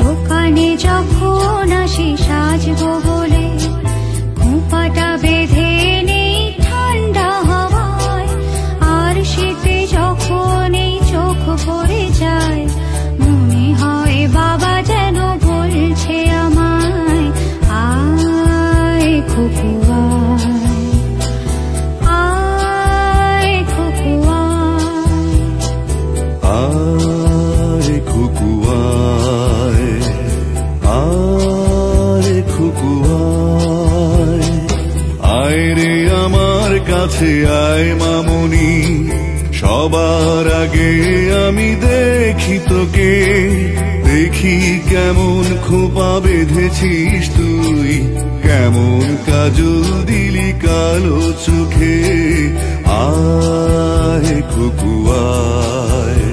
দোকানে যখন আসি সাজবো বলে, খোঁপাটা বেঁধে নেই ঠান্ডা হাওয়ায়। আর শীতে যখন এই চোখ ভরে যায়, মনে হয় বাবা যেন বলছে আমায়, আয় খুকু আয়, আয় খুকু আয়, আয় খুকু আয়, আয় খুকু আয়। আয় রে আমার কাছে আয় মামুনি, সবার আগে আমি দেখি তোকে। দেখি কেমন খোপা বেঁধেছিস তুই, কেমন কাজল দিলি কালো চোখে। আয় খুকু আয়।